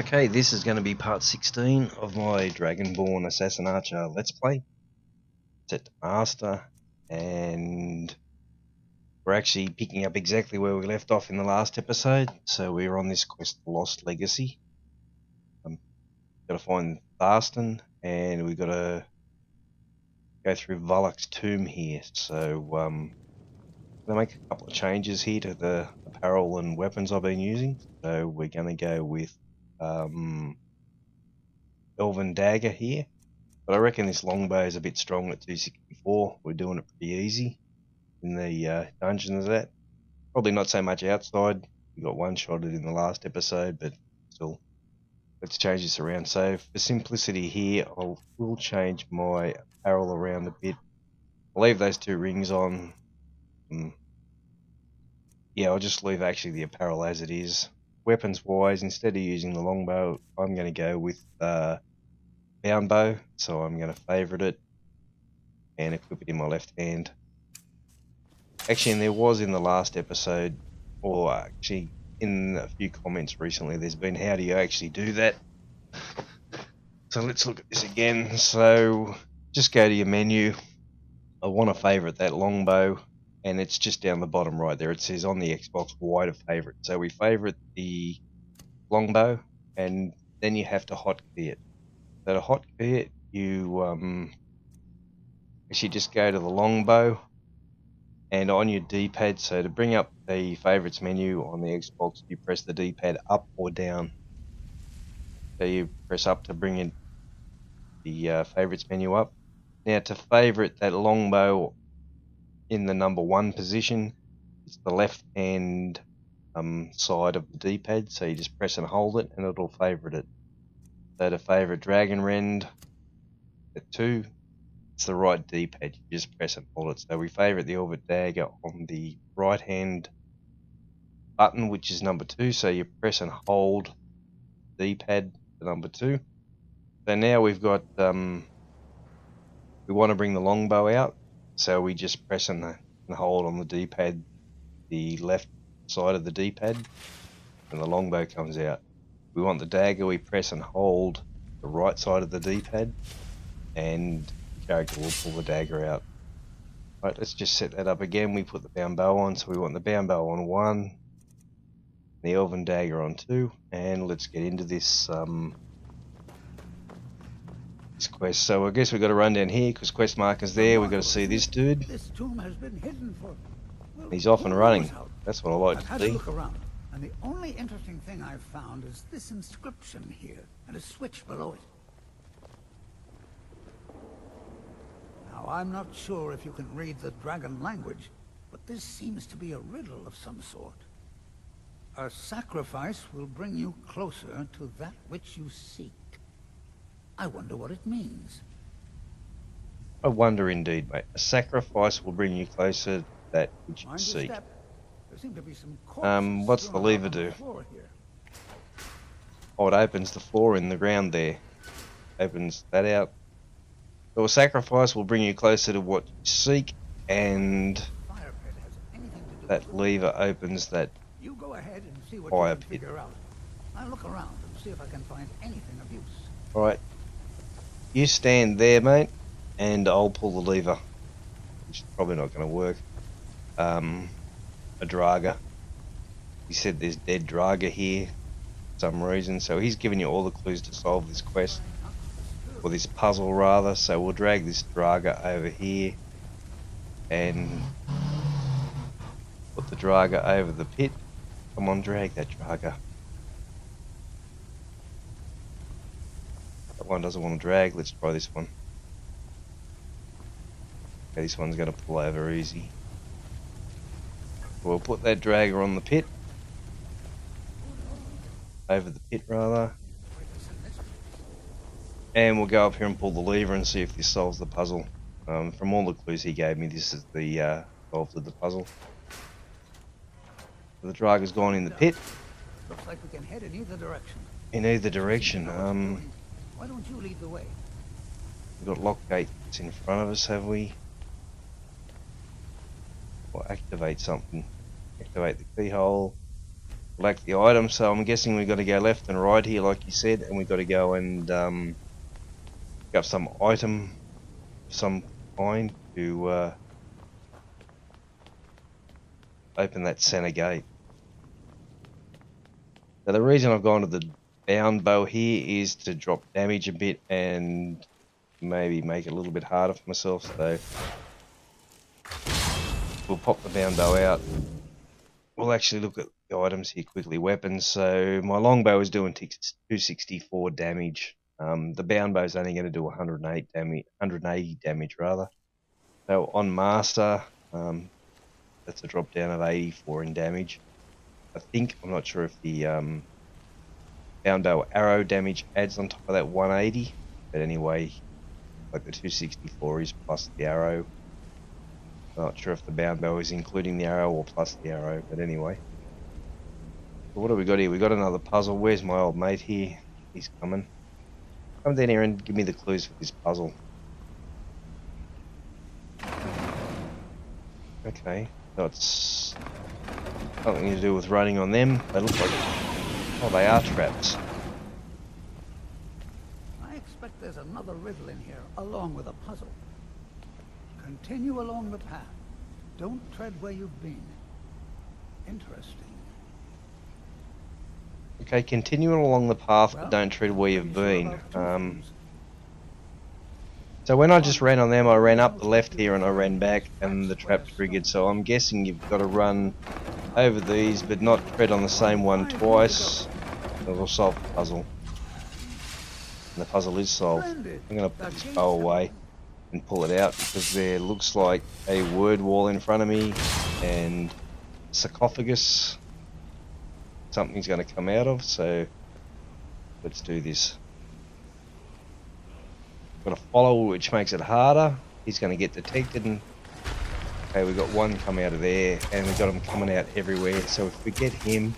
Okay, this is going to be part 16 of my Dragonborn Assassin Archer Let's Play. Set to Master, and we're actually picking up exactly where we left off in the last episode. So we're on this quest, Lost Legacy. Got to find Tharstan, and we've got to go through Volok's tomb here. So I'm going to make a couple of changes here to the apparel and weapons I've been using. So we're going to go with Elven Dagger here, but I reckon this longbow is a bit strong at 264. We're doing it pretty easy in the dungeon as that. Probably not so much outside. We got one-shotted in the last episode, but still, let's change this around. So for simplicity here, I will change my apparel around a bit. I'll leave those two rings on. Yeah, I'll just leave actually the apparel as it is. Weapons wise, instead of using the longbow, I'm going to go with bound bow, so I'm going to favourite it and equip it in my left hand. Actually, and there was in the last episode, or actually in a few comments recently, there's been how do you actually do that. So let's look at this again. So just go to your menu. I want to favourite that longbow, and it's just down the bottom right there. It says on the Xbox why to favourite. So we favourite the longbow, and then you have to hotkey it. So to hotkey it, you actually just go to the longbow, and on your D-pad, so to bring up the favourites menu on the Xbox, you press the D-pad up or down. So you press up to bring in the favourites menu up. Now to favourite that longbow in the number 1 position, it's the left hand side of the D-pad, so you just press and hold it and it'll favourite it. So to favourite Dragon Rend at 2, it's the right D-pad, you just press and hold it. So we favourite the Elven Dagger on the right hand button, which is number 2, so you press and hold D-pad for number 2. So now we've got, we want to bring the longbow out, so we just press and hold on the D-pad, the left side of the D-pad, and the longbow comes out. We want the dagger, we press and hold the right side of the D-pad, and the character will pull the dagger out. Right, let's just set that up again. We put the bound bow on, so we want the bound bow on 1, the Elven Dagger on 2, and let's get into this this quest. So I guess we've got to run down here because quest marker's there. We've got to see this dude. This tomb has been hidden for. Well, he's off and running. That's what I like I've to had see. a look around, and the only interesting thing I've found is this inscription here and a switch below it. Now, I'm not sure if you can read the dragon language, but this seems to be a riddle of some sort. A sacrifice will bring you closer to that which you seek. I wonder what it means. I wonder indeed, mate. A sacrifice will bring you closer to that which you seek. There seem to be some what's the lever do? Oh, it opens the floor in the ground there. Opens that out. So a sacrifice will bring you closer to what you seek, and that lever opens that You go ahead and see what fire you can pit. figure out. I'll look around and see if I can find anything of use. Alright. You stand there, mate, and I'll pull the lever. Which is probably not going to work. A Draga. He said there's dead Draga here for some reason, so he's given you all the clues to solve this quest. Or this puzzle, rather. So we'll drag this Draga over here and put the Draga over the pit. Come on, drag that Draga. That one doesn't want to drag. Let's try this one. Okay, this one's going to pull over easy. We'll put that dragger on the pit. Over the pit, rather. And we'll go up here and pull the lever and see if this solves the puzzle. From all the clues he gave me, this is the solve to the puzzle. So the dragger's gone in the pit. Looks like we can head in either direction. In either direction. Why don't you lead the way? We've got lock gates in front of us, have we? Or activate something. Activate the keyhole. select the item. So I'm guessing we've got to go left and right here, like you said, and we've got to go and pick up some item, some kind to open that center gate. Now the reason I've gone to the bound bow here is to drop damage a bit and maybe make it a little bit harder for myself. So we'll pop the bound bow out. We'll actually look at the items here quickly. Weapons. So my longbow is doing 264 damage. The bound bow is only going to do 180 damage rather. So on master, that's a drop down of 84 in damage. I think, I'm not sure if the bound bow arrow damage adds on top of that 180, but anyway, like the 264 is plus the arrow. I'm not sure if the bound bow is including the arrow or plus the arrow, but anyway. So what do we got here? We got another puzzle. Where's my old mate here? He's coming. Come down here and give me the clues for this puzzle. Okay, so it's something to do with running on them. They look like, oh, they are traps. I expect there's another riddle in here, along with a puzzle. Continue along the path. Don't tread where you've been. Interesting. Okay, continuing along the path, Well, but don't tread where you've pretty sure been. about two things. So when I just ran on them, I ran up the left here and I ran back and the trap triggered. So I'm guessing you've got to run over these, but not tread on the same one twice. It'll solve the puzzle. And the puzzle is solved. I'm going to put this bow away and pull it out because there looks like a word wall in front of me and sarcophagus. Something's going to come out of, so let's do this. Got a follower which makes it harder. He's going to get detected and okay, we got one come out of there and we got him coming out everywhere. So if we get him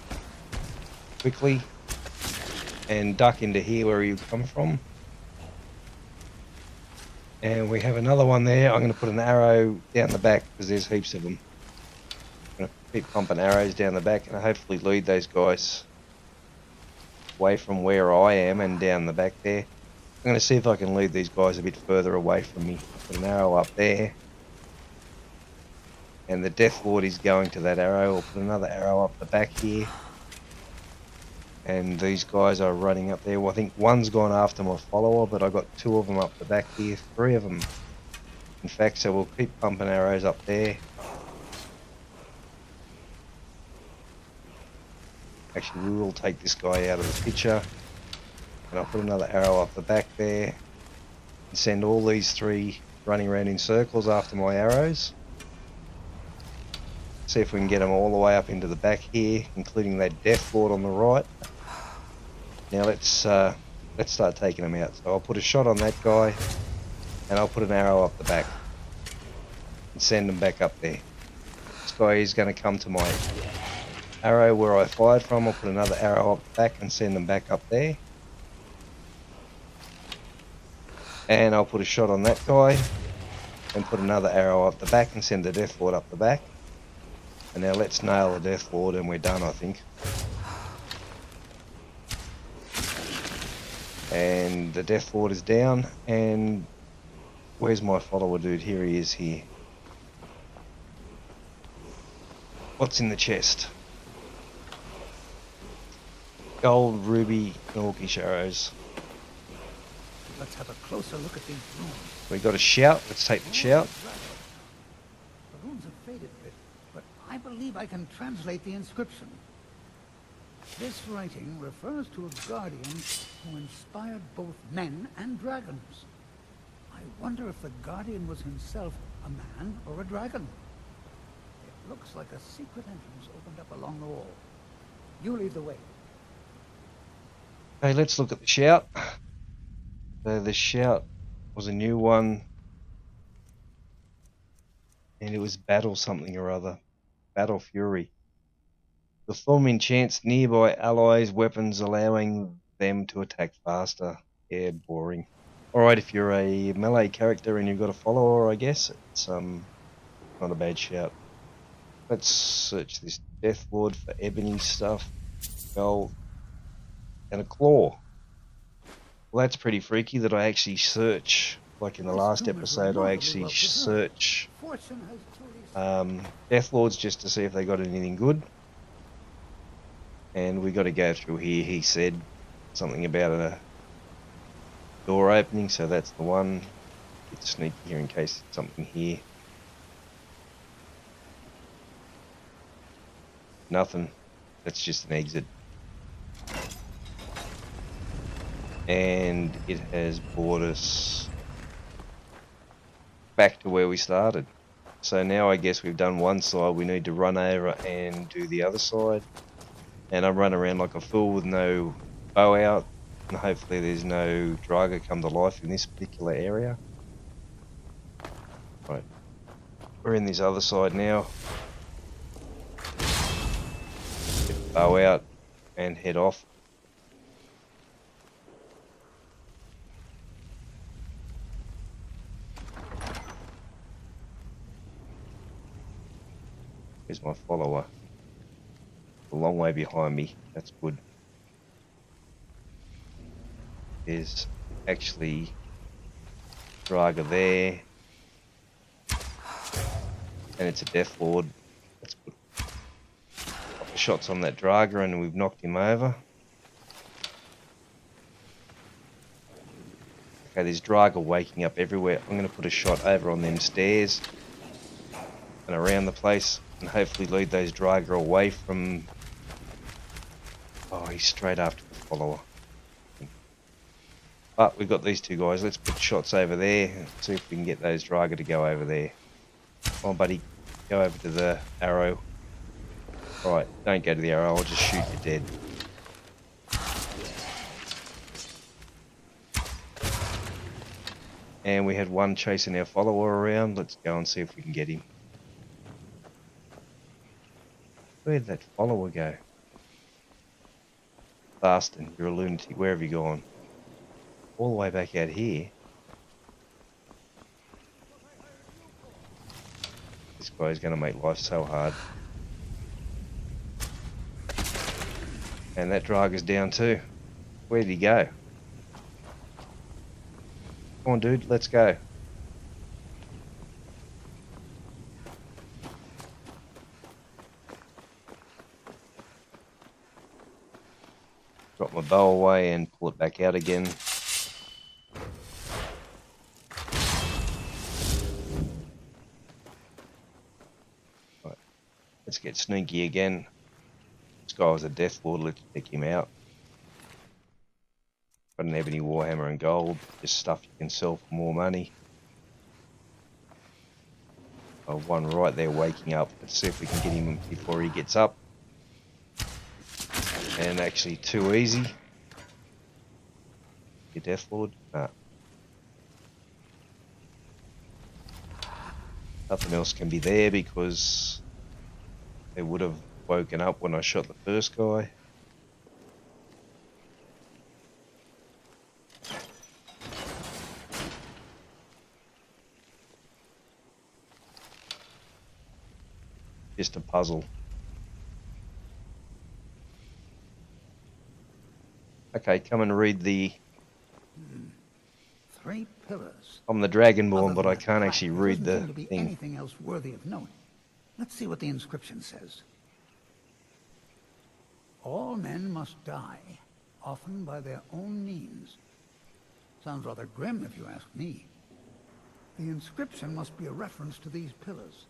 quickly and duck into here where you come from, and we have another one there. I'm going to put an arrow down the back because there's heaps of them. I'm going to keep pumping arrows down the back and hopefully lead those guys away from where I am and down the back there. I'm going to see if I can lead these guys a bit further away from me. Put an arrow up there. And the Death Lord is going to that arrow. I'll put another arrow up the back here. And these guys are running up there. Well, I think one's gone after my follower, but I got two of them up the back here. Three of them, in fact, so we'll keep pumping arrows up there. Actually, we will take this guy out of the picture. And I'll put another arrow up the back there and send all these three running around in circles after my arrows. See if we can get them all the way up into the back here, including that Death Lord on the right. Now let's start taking them out. So I'll put a shot on that guy and I'll put an arrow up the back and send them back up there. This guy is going to come to my arrow where I fired from. I'll put another arrow up the back and send them back up there. And I'll put a shot on that guy and put another arrow up the back and send the Death Lord up the back. And now let's nail the Death Lord and we're done, I think. And the Death Lord is down. And where's my follower dude? Here he is here. What's in the chest? Gold, ruby, and orcish arrows. Let's have a closer look at these runes. We got a shout. Let's take the shout. The runes have faded a bit, but I believe I can translate the inscription. This writing refers to a guardian who inspired both men and dragons. I wonder if the guardian was himself a man or a dragon. It looks like a secret entrance opened up along the wall. You lead the way. Okay, let's look at the shout. So the shout was a new one. And it was battle something or other. Battle Fury. The form enchants nearby allies' weapons, allowing them to attack faster. Yeah, boring. Alright, if you're a melee character and you've got a follower, I guess, it's not a bad shout. Let's search this Death Lord for ebony stuff. gold, and a claw. Well, that's pretty freaky that I actually search, like in the last episode, I actually search Death Lords just to see if they got anything good. And we got to go through here. He said something about a door opening, so that's the one. Get sneaky here in case there's something here. Nothing. That's just an exit. And it has brought us back to where we started. So now I guess we've done one side, we need to run over and do the other side. And I run around like a fool with no bow out, and hopefully there's no Draga come to life in this particular area. Right, we're in this other side now. Get the bow out and head off. Here's my follower. A long way behind me. That's good. There's actually Draga there. And it's a Death Lord. Let's put a couple of shots on that Draga and we've knocked him over. Okay, there's Draga waking up everywhere. I'm going to put a shot over on them stairs and around the place and hopefully lead those Draga away from... Oh, he's straight after the follower. But we've got these two guys. Let's put shots over there and see if we can get those Draga to go over there. Come on, buddy. Go over to the arrow. Right, don't go to the arrow. I'll just shoot you dead. And we had one chasing our follower around. Let's go and see if we can get him. Where'd that follower go? Bastard, you're a lunatic. Where have you gone? All the way back out here. This guy's going to make life so hard. And that Draga's down too. Where'd he go? Come on, dude, let's go. Drop my bow away and pull it back out again. Right. Let's get sneaky again. This guy was a Death Lord, let's pick him out. I don't have any Warhammer and gold, just stuff you can sell for more money. Oh, one right there waking up. Let's see if we can get him before he gets up. And actually too easy. Your Death Lord? Nah. Nothing else can be there because they would have woken up when I shot the first guy. Just a puzzle. Okay, come and read the... 3 pillars. I'm the Dragonborn, Other but than I that can't plaque, actually there read doesn't the seem to be thing. anything else worthy of note. Let's see what the inscription says. All men must die, often by their own means. Sounds rather grim if you ask me. The inscription must be a reference to these pillars.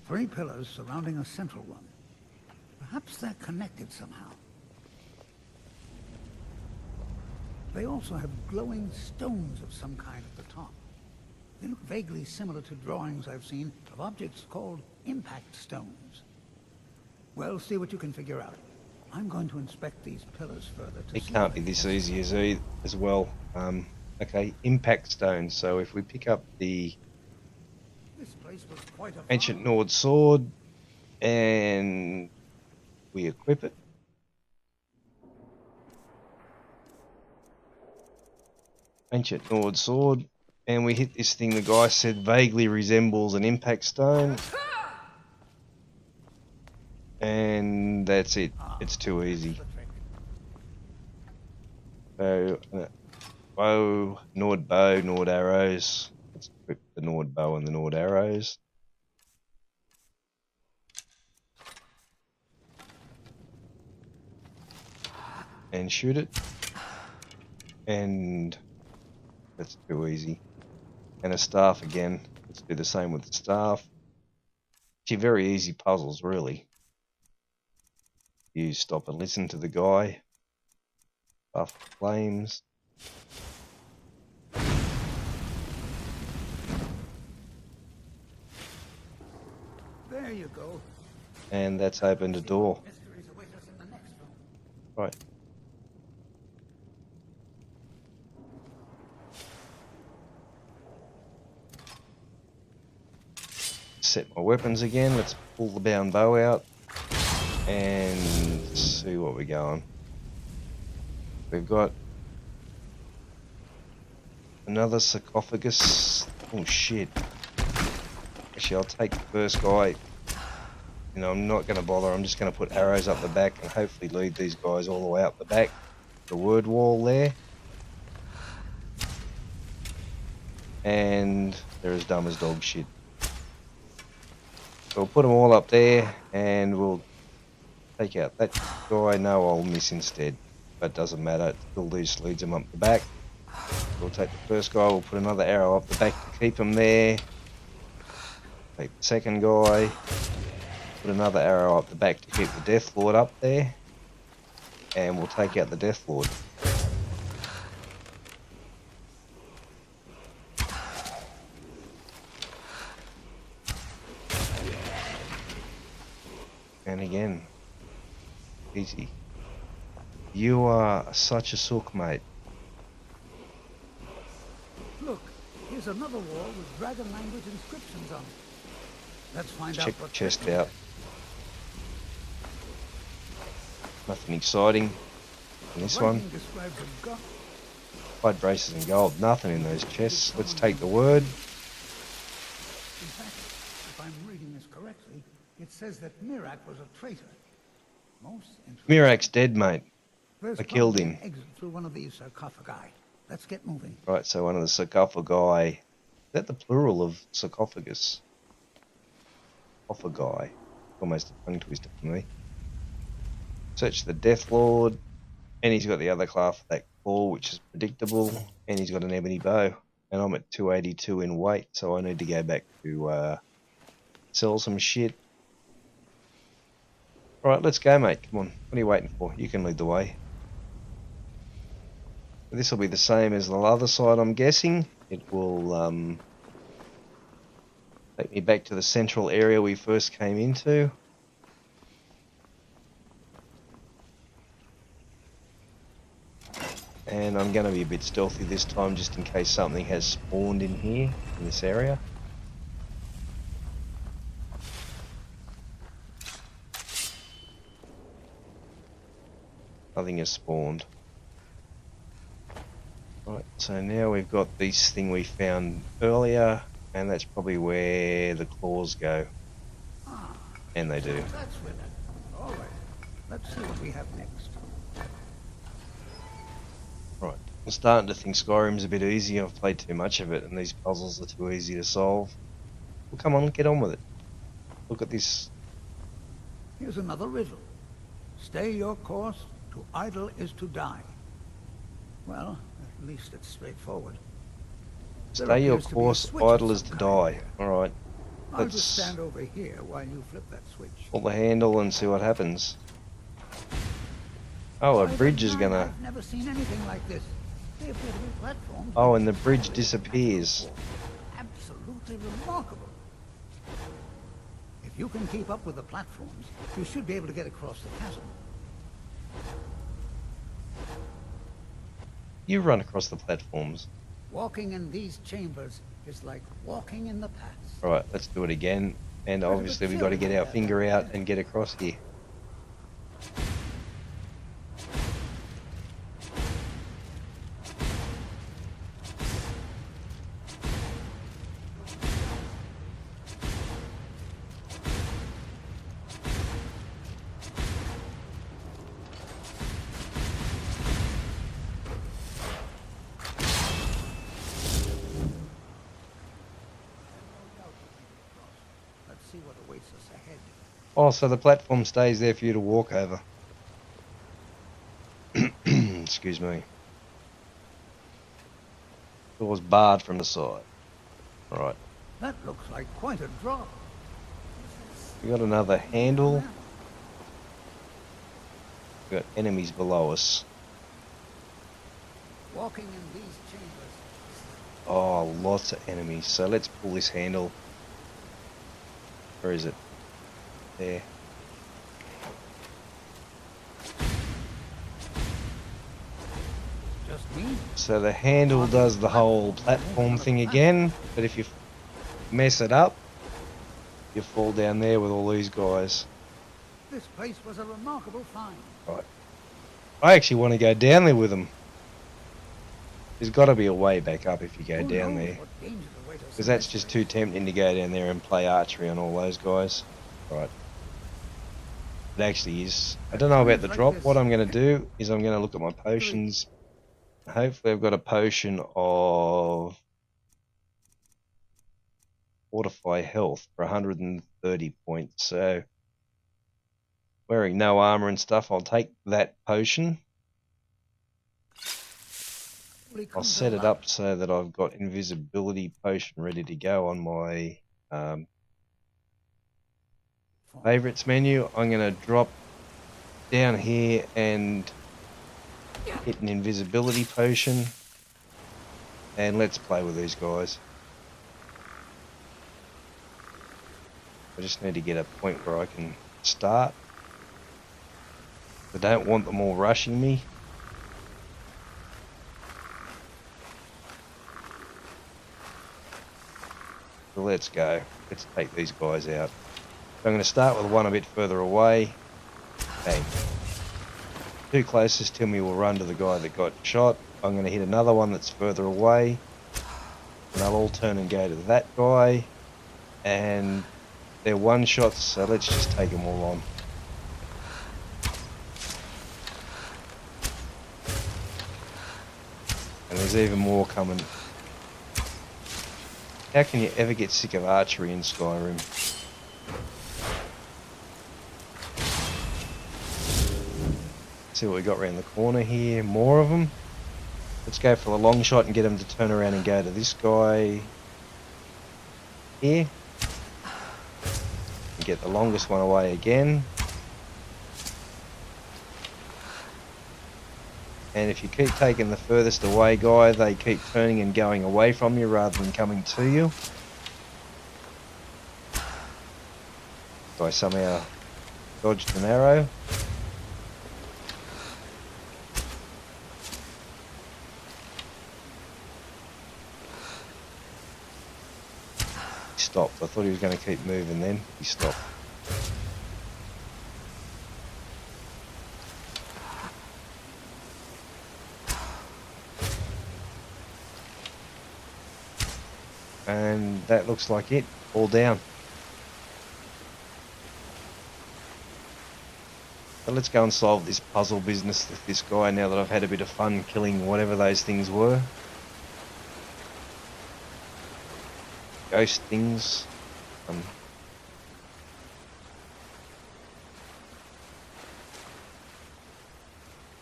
Three pillars surrounding a central one. Perhaps they're connected somehow. They also have glowing stones of some kind at the top. They look vaguely similar to drawings I've seen of objects called impact stones. Well, see what you can figure out. I'm going to inspect these pillars further to It see can't what be they this can- easy as well. Okay, impact stones. So if we pick up the This place was quite a ancient farm. Nord sword and we equip it. Ancient Nord sword. And we hit this thing the guy said vaguely resembles an impact stone. And that's it. It's too easy. So, bow, Nord bow, Nord arrows. Let's equip the Nord bow and the Nord arrows. And shoot it. And that's too easy. And a staff again. Let's do the same with the staff. Actually, very easy puzzles, really. You stop and listen to the guy. Buff flames. There you go. And that's opened a door. Right. Set my weapons again. Let's pull the bound bow out and see what we're going. We've got another sarcophagus. Oh shit. Actually, I'll take the first guy. You know, I'm not going to bother. I'm just going to put arrows up the back and hopefully lead these guys all the way up the back. The word wall there. And they're as dumb as dog shit. So we'll put them all up there and we'll take out that guy. No, I'll miss instead. But it doesn't matter. It still leads them up the back. We'll take the first guy. We'll put another arrow up the back to keep him there. Take the second guy. Put another arrow up the back to keep the Death Lord up there. And we'll take out the Death Lord. And again, easy. You are such a sook, mate. Look, here's another wall with dragon language inscriptions on it. Let's find out Check the what chest out. Nothing exciting in this one. describes a god. Blood braces and gold. Nothing in those chests. Let's take the word. In fact, if I'm reading this correctly, it says that Mirak was a traitor. Most interesting. Mirak's dead, mate. There's I killed probably him. an exit through one of these sarcophagi. Let's get moving. Right, so one of the sarcophagi. Is that the plural of sarcophagus? Sarcophagi. Almost a tongue twister for me. Search the Death Lord. And he's got the other claw for that claw, which is predictable. And he's got an ebony bow. And I'm at 282 in weight, so I need to go back to sell some shit. Alright, let's go, mate. Come on. What are you waiting for? You can lead the way. This will be the same as the other side, I'm guessing. It will take me back to the central area we first came into. And I'm going to be a bit stealthy this time, just in case something has spawned in here, in this area. Nothing has spawned. Right, so now we've got this thing we found earlier, and that's probably where the claws go. And they do. That's with it. All right. Let's see what we have next. Right, I'm starting to think Skyrim's a bit easy. I've played too much of it, and these puzzles are too easy to solve. Well, come on, get on with it. Look at this. Here's another riddle. Stay your course. To idle is to die. Well, at least it's straightforward. There Stay your appears to be a course, switch of idle is some to kind die. here. Alright, I'll just let's stand over here while you flip that switch. pull the handle and see what happens. Oh, a bridge is gonna... I've never seen anything like this. They appear to be platforms. Oh, and the bridge disappears. Absolutely remarkable. If you can keep up with the platforms, you should be able to get across the chasm. You run across the platforms. Walking in these chambers is like walking in the past. Alright, let's do it again. And obviously we've got to get our finger out and get across here. awaits us ahead. Oh, so the platform stays there for you to walk over. Excuse me. Door's barred from the side. Right. That looks like quite a drop. We got another handle. We got enemies below us. Walking in these chambers. Oh, lots of enemies. So let's pull this handle. Where is it? There. Just me? So the handle does the whole platform thing again, but if you mess it up, you fall down there with all these guys. This place was a remarkable find. Right. I actually want to go down there with them. There's got to be a way back up if you go down there. Because that's just too tempting to go down there and play archery on all those guys. Right. It actually is. I don't know about the drop. What I'm going to do is I'm going to look at my potions. Hopefully I've got a potion of Fortify Health for 130 points. So, wearing no armor and stuff, I'll take that potion. I'll set it up so that I've got invisibility potion ready to go on my favorites menu. I'm going to drop down here and hit an invisibility potion, and let's play with these guys. I just need to get a point where I can start. I don't want them all rushing me. So let's go. Let's take these guys out. So I'm going to start with one a bit further away. Bang. Two closest to me will run to the guy that got shot. I'm going to hit another one that's further away. And they'll all turn and go to that guy. And they're one shots, so let's just take them all on. And there's even more coming. How can you ever get sick of archery in Skyrim? See what we got around the corner here. More of them. Let's go for the long shot and get them to turn around and go to this guy here. And get the longest one away again. And if you keep taking the furthest away guy, they keep turning and going away from you rather than coming to you. So I somehow dodged an arrow. He stopped. I thought he was going to keep moving then. He stopped. And that looks like it, all down. So let's go and solve this puzzle business with this guy now that I've had a bit of fun killing whatever those things were. Ghost things.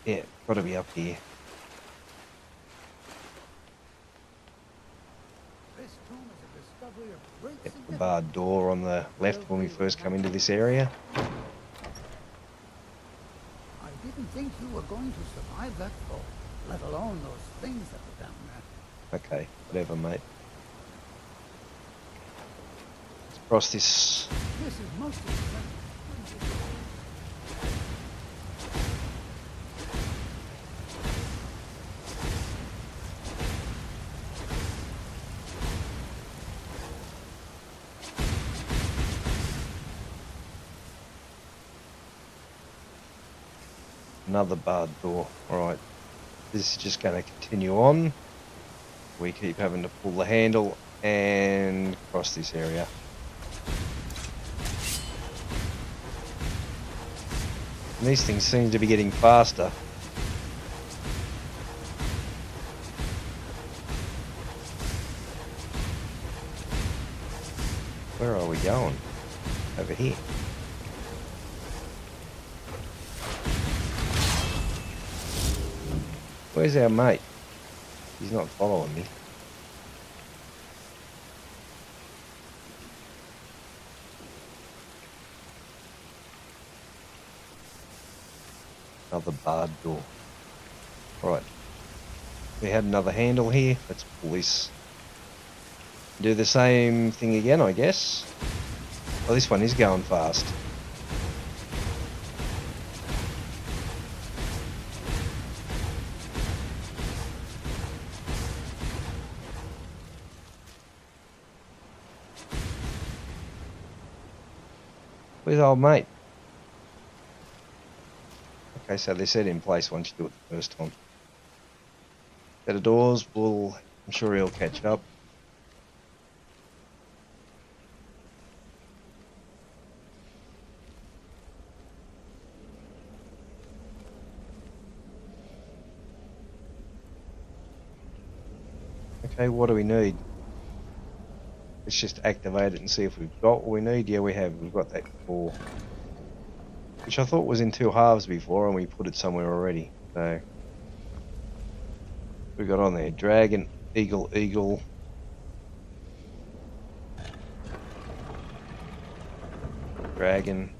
Yeah, gotta be up here. Yep, the barred door on the left when we first come into this area. I didn't think you were going to survive that fall, let alone those things that were down there. Okay, whatever, mate. Let's cross this. This is most expensive. Another barred door. Alright. This is just going to continue on. We keep having to pull the handle and cross this area. And these things seem to be getting faster. Where are we going? over here. Where's our mate? He's not following me. Another barred door. Right. We had another handle here. Let's pull this. Do the same thing again, I guess. Oh, this one is going fast. Where's old mate? Okay, so they set in place once you do it the first time. Set of doors, I'm sure he'll catch up. Okay, what do we need? Let's just activate it and see if we've got what we need. Yeah, we have. We've got that core. Which I thought was in 2 halves before, and we put it somewhere already. So we got on there dragon, eagle, eagle. Dragon.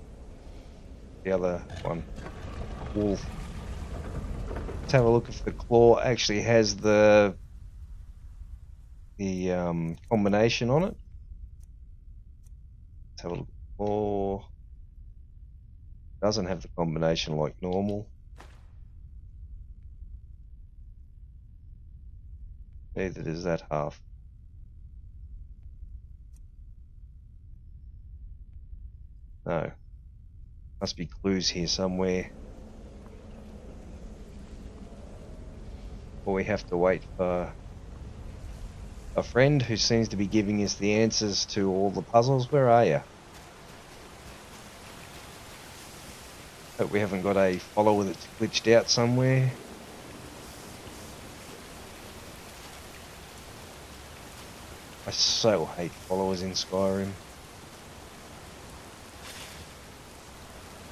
The other one. Wolf. Let's have a look if the claw actually has the combination on it. Let's have a look. Claw. Doesn't have the combination like normal. Neither does that half. No. Must be clues here somewhere. Or we have to wait for a friend who seems to be giving us the answers to all the puzzles. Where are you? Hope we haven't got a follower that's glitched out somewhere. I so hate followers in Skyrim.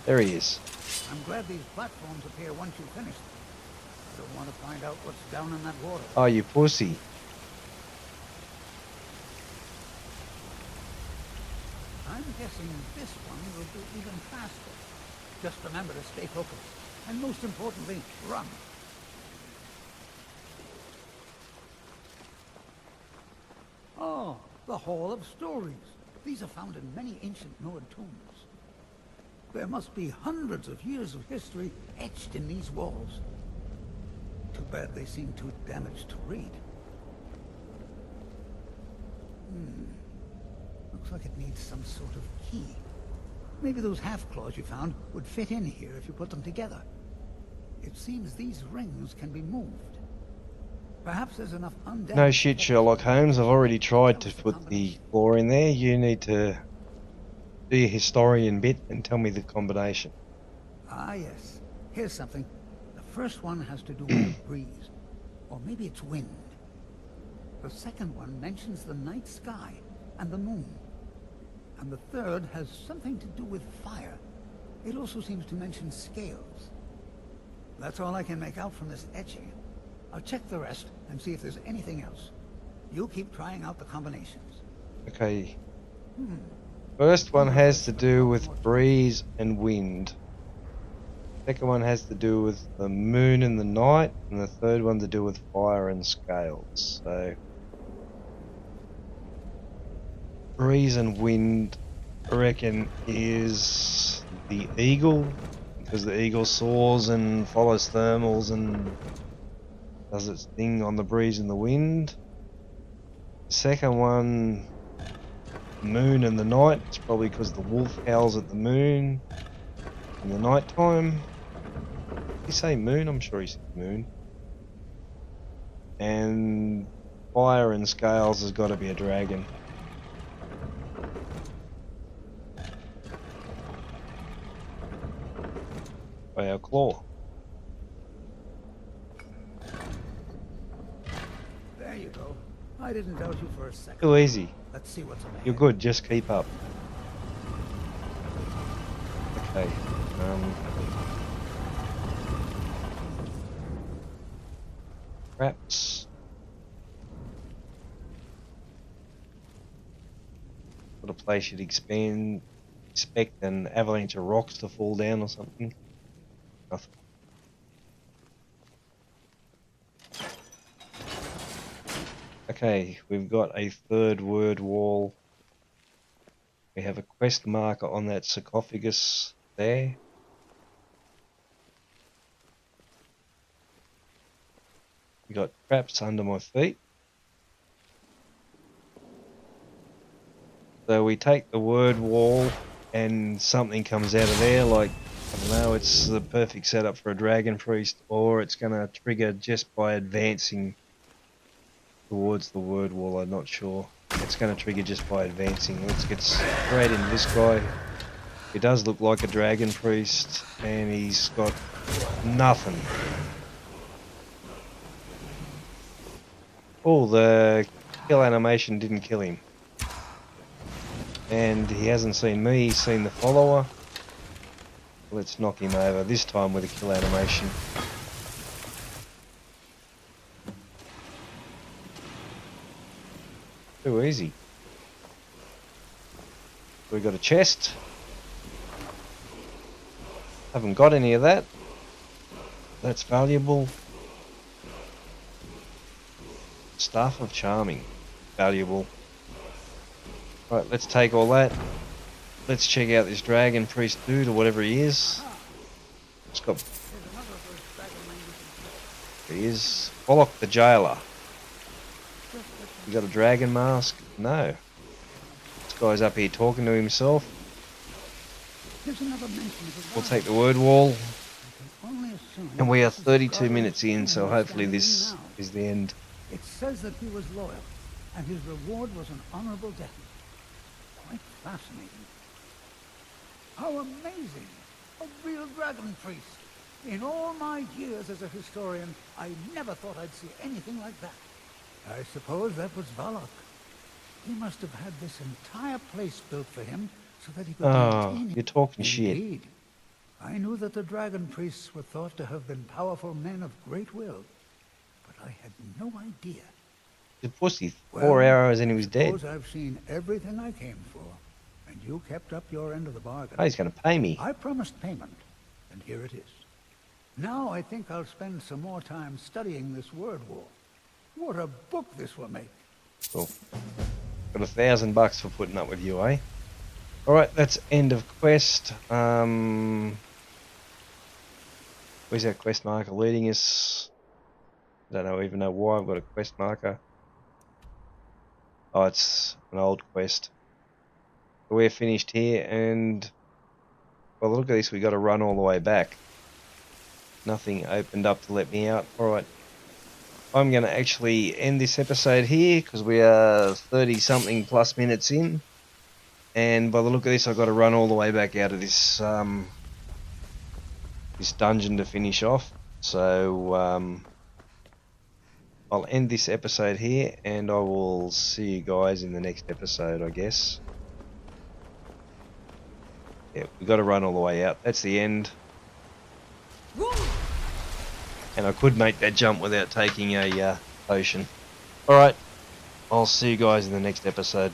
There he is. I'm glad these platforms appear once you've finished. I don't want to find out what's down in that water. Oh, you pussy. I'm guessing this one will do even faster. Just remember to stay focused. And most importantly, run. Oh, the Hall of Stories. These are found in many ancient Nord tombs. There must be hundreds of years of history etched in these walls. Too bad they seem too damaged to read. Looks like it needs some sort of key. Maybe those half-claws you found would fit in here if you put them together. It seems these rings can be moved. Perhaps there's enough undamaged... No shit, Sherlock Holmes. I've already tried to put the claw in there. You need to do your historian bit and tell me the combination. Ah, yes. Here's something. The first one has to do with breeze. Or maybe it's wind. The second one mentions the night sky and the moon. And the third has something to do with fire. It also seems to mention scales. That's all I can make out from this etching. I'll check the rest and see if there's anything else. You keep trying out the combinations. Okay. First one has to do with breeze and wind. Second one has to do with the moon and the night. And the third one to do with fire and scales. So... breeze and wind, I reckon, is the eagle, because the eagle soars and follows thermals and does its thing on the breeze and the wind. The second one, moon and the night, it's probably because the wolf howls at the moon in the night time. Did he say moon? I'm sure he said moon. And fire and scales has got to be a dragon. By our claw. There you go. I didn't doubt you for a second. Too easy. Let's see what's ahead. You're good, just keep up. Okay. Traps. What a place you'd expect an avalanche of rocks to fall down or something. Nothing. Okay, we've got a third word wall. We have a quest marker on that sarcophagus there. We got traps under my feet. So we take the word wall and something comes out of there, like, I don't know, it's the perfect setup for a dragon priest, or it's going to trigger just by advancing towards the word wall. I'm not sure. It's going to trigger just by advancing. Let's get straight into this guy. He does look like a dragon priest, and he's got nothing. Oh, the kill animation didn't kill him. And he hasn't seen me, he's seen the follower. Let's knock him over, this time with a kill animation. Too easy. We got a chest. Haven't got any of that. That's valuable. Staff of Charming. Valuable. Right, let's take all that. Let's check out this dragon priest dude, or whatever he is. It's got... There he is. Bollock the jailer. You got a dragon mask? No. This guy's up here talking to himself. We'll take the word wall. And we are 32 minutes in, so hopefully this is the end. It says that he was loyal, and his reward was an honorable death. Quite fascinating. How amazing! A real dragon priest. In all my years as a historian, I never thought I'd see anything like that. I suppose that was Valak. He must have had this entire place built for him so that he could maintain it. You're talking shit. Indeed. I knew that the dragon priests were thought to have been powerful men of great will, but I had no idea. The pussy, 4 arrows and he was dead. I suppose I've seen everything I came for, and you kept up your end of the bargain. Oh, he's going to pay me. I promised payment, and here it is. Now I think I'll spend some more time studying this word wall. What a book this will make. Cool. Got $1,000 for putting up with you, eh? Alright, that's end of quest. Where's our quest marker leading us? I don't even know why I've got a quest marker. Oh, it's an old quest. But we're finished here, and well, look at this, we got to run all the way back. Nothing opened up to let me out. Alright, I'm going to actually end this episode here because we are 30 something plus minutes in, and by the look of this I've got to run all the way back out of this this dungeon to finish off. So I'll end this episode here, and I will see you guys in the next episode, I guess. Yeah, we got to run all the way out. That's the end. And I could make that jump without taking a potion. Alright, I'll see you guys in the next episode.